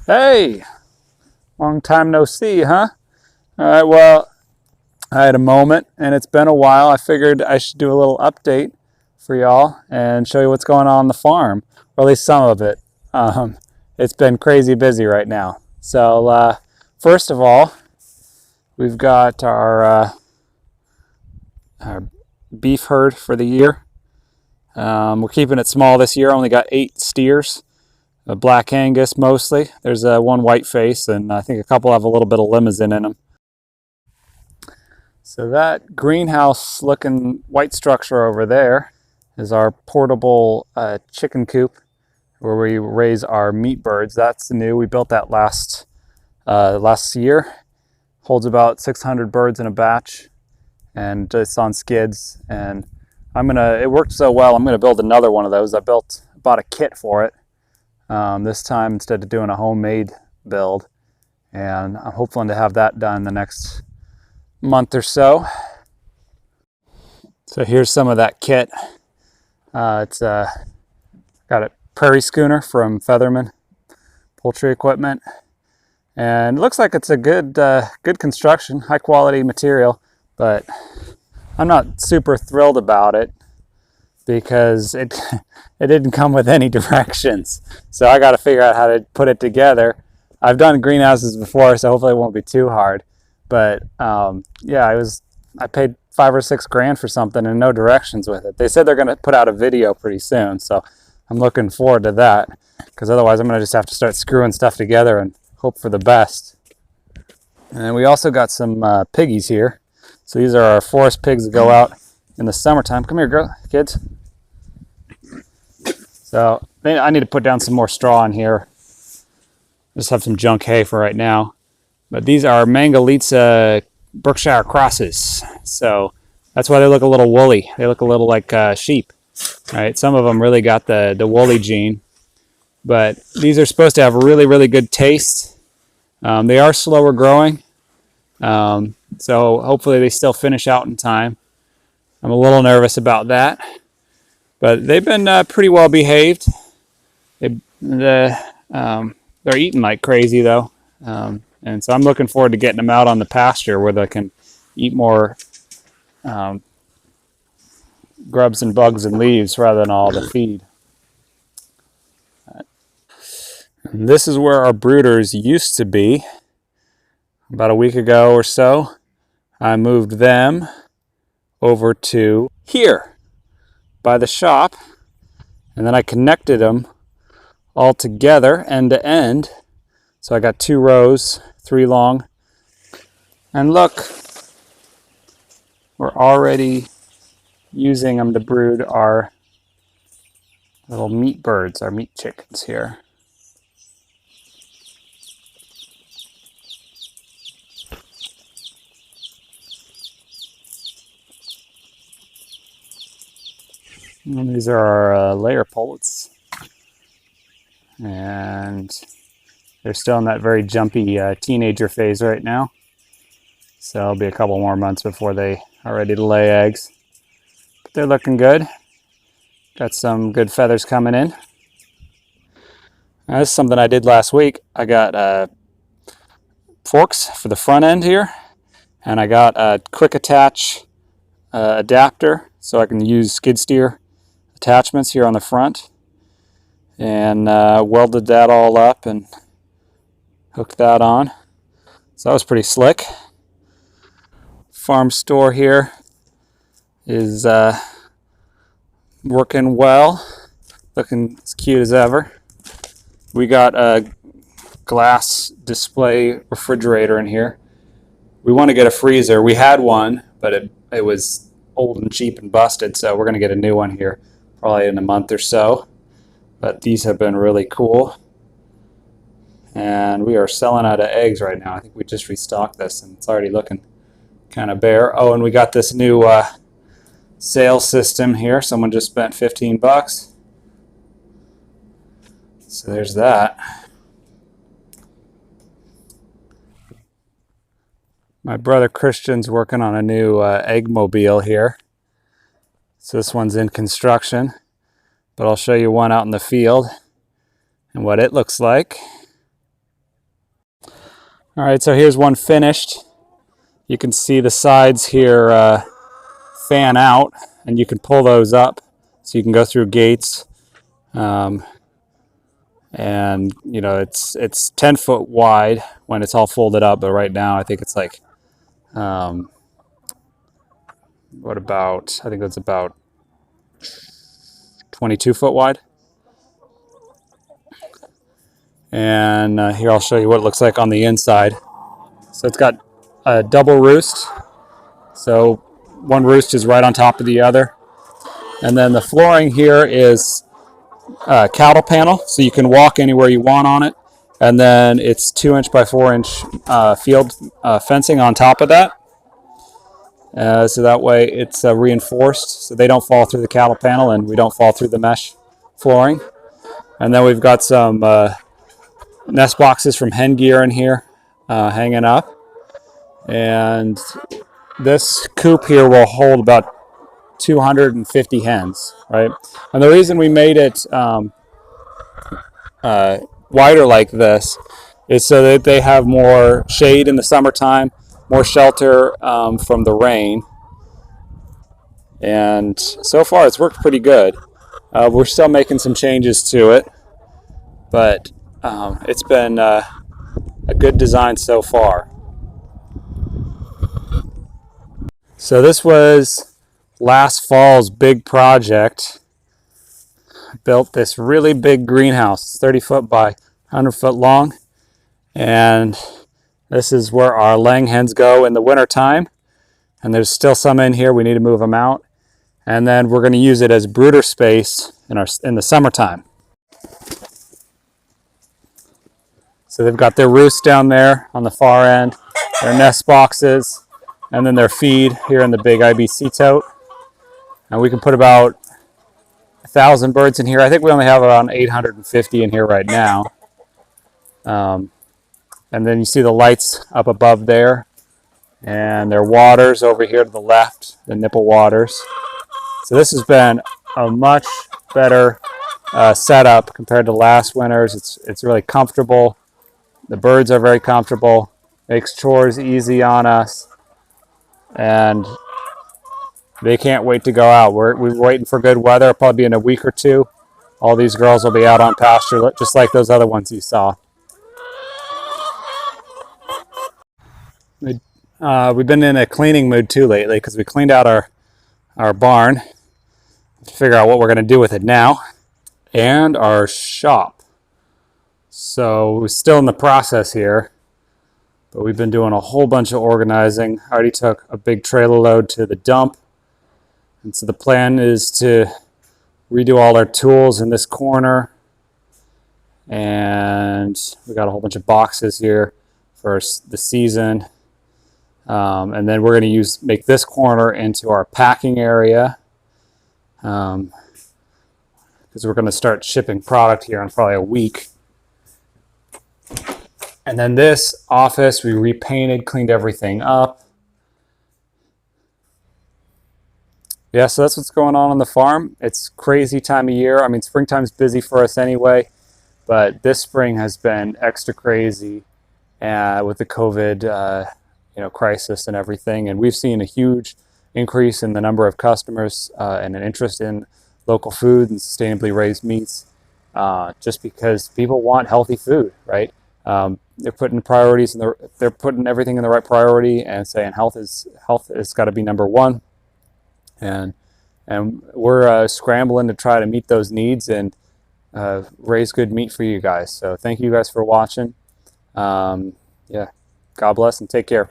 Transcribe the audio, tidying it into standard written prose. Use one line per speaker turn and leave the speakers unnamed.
Hey, long time no see, huh? All right, well, I had a moment and it's been a while. I figured I should do a little update for y'all and show you what's going on the farm, or at least some of it. Um, it's been crazy busy right now. So, first of all, we've got our beef herd for the year. We're keeping it small this year, only got 8 steers. A black Angus mostly. There's one white face, and I think a couple have a little bit of Limousin in them. So that greenhouse looking white structure over there is our portable chicken coop where we raise our meat birds. That's new. We built that last year. Holds about 600 birds in a batch, and it's on skids. And it worked so well, I'm gonna build another one of those. I bought a kit for it. This time instead of doing a homemade build, and I'm hoping to have that done the next month or so. So here's some of that kit. It's got a prairie schooner from Featherman Poultry Equipment, and it looks like it's a good construction, high quality material, but I'm not super thrilled about it because it didn't come with any directions. So I got to figure out how to put it together. I've done greenhouses before, so hopefully it won't be too hard. But yeah, I paid $5 or $6 grand for something and no directions with it. They said they're going to put out a video pretty soon, so I'm looking forward to that, because otherwise I'm going to just have to start screwing stuff together and hope for the best. And we also got some piggies here. So these are our forest pigs that go out in the summertime. Come here, kids. So I need to put down some more straw in here. Just have some junk hay for right now. But these are mangalitsa Berkshire crosses. So that's why they look a little woolly. They look a little like sheep. Right? Some of them really got the woolly gene. But these are supposed to have really, really good taste. They are slower growing. So hopefully they still finish out in time. I'm a little nervous about that. But they've been pretty well behaved. They're eating like crazy though. And so I'm looking forward to getting them out on the pasture where they can eat more grubs and bugs and leaves rather than all the feed. And this is where our brooders used to be. About a week ago or so, I moved them over to here by the shop, and then I connected them all together end to end. So I got 2 rows, 3 long. And look, we're already using them to brood our little meat birds, our meat chickens here. And these are our layer pullets. And they're still in that very jumpy teenager phase right now. So it'll be a couple more months before they are ready to lay eggs. But they're looking good. Got some good feathers coming in. Now, this is something I did last week. I got forks for the front end here. And I got a quick attach adapter so I can use skid steer attachments here on the front. And welded that all up and hooked that on. So that was pretty slick. Farm store here is working well, looking as cute as ever. We got a glass display refrigerator in here. We want to get a freezer. We had one, but it was old and cheap and busted, so we're going to get a new one here probably in a month or so. But these have been really cool. And we are selling out of eggs right now. I think we just restocked this and it's already looking kind of bare. Oh, and we got this new sales system here. Someone just spent 15 bucks. So there's that. My brother Christian's working on a new eggmobile here. So this one's in construction. But I'll show you one out in the field and what it looks like. All right, so here's one finished. You can see the sides here fan out, and you can pull those up so you can go through gates. And you know, it's 10 foot wide when it's all folded up, but right now I think it's like I think it's about 22 foot wide. And here I'll show you what it looks like on the inside. So it's got a double roost, so one roost is right on top of the other, and then the flooring here is cattle panel, so you can walk anywhere you want on it. And then it's 2-inch by 4-inch field fencing on top of that. So that way it's reinforced so they don't fall through the cattle panel and we don't fall through the mesh flooring. And then we've got some nest boxes from Hen Gear in here hanging up. And this coop here will hold about 250 hens, right? And the reason we made it wider like this is so that they have more shade in the summertime, more shelter from the rain. And so far it's worked pretty good. We're still making some changes to it, but it's been a good design so far. So this was last fall's big project. Built this really big greenhouse, 30 foot by 100 foot long. And this is where our laying hens go in the winter time. And there's still some in here. We need to move them out. And then we're going to use it as brooder space in the summertime. So they've got their roost down there on the far end, their nest boxes, and then their feed here in the big IBC tote. And we can put about 1,000 birds in here. I think we only have around 850 in here right now. And then you see the lights up above there, and their waters over here to the left, the nipple waters. So this has been a much better setup compared to last winter's. It's really comfortable. The birds are very comfortable. Makes chores easy on us, and they can't wait to go out. We're waiting for good weather. It'll probably be in a week or two. All these girls will be out on pasture, just like those other ones you saw. We've been in a cleaning mood too lately because we cleaned out our barn to figure out what we're going to do with it now, and our shop. So we're still in the process here, but we've been doing a whole bunch of organizing. I already took a big trailer load to the dump, and so the plan is to redo all our tools in this corner, and we got a whole bunch of boxes here for the season. And then we're going to make this corner into our packing area, because we're going to start shipping product here in probably a week. And then this office, we repainted, cleaned everything up. Yeah, so that's what's going on the farm. It's crazy time of year. I mean, springtime's busy for us anyway, but this spring has been extra crazy with the COVID crisis and everything. And we've seen a huge increase in the number of customers and an interest in local food and sustainably raised meats, just because people want healthy food, right? They're putting priorities they're putting everything in the right priority and saying health has got to be number one. And we're scrambling to try to meet those needs and raise good meat for you guys. So thank you guys for watching. Yeah, God bless and take care.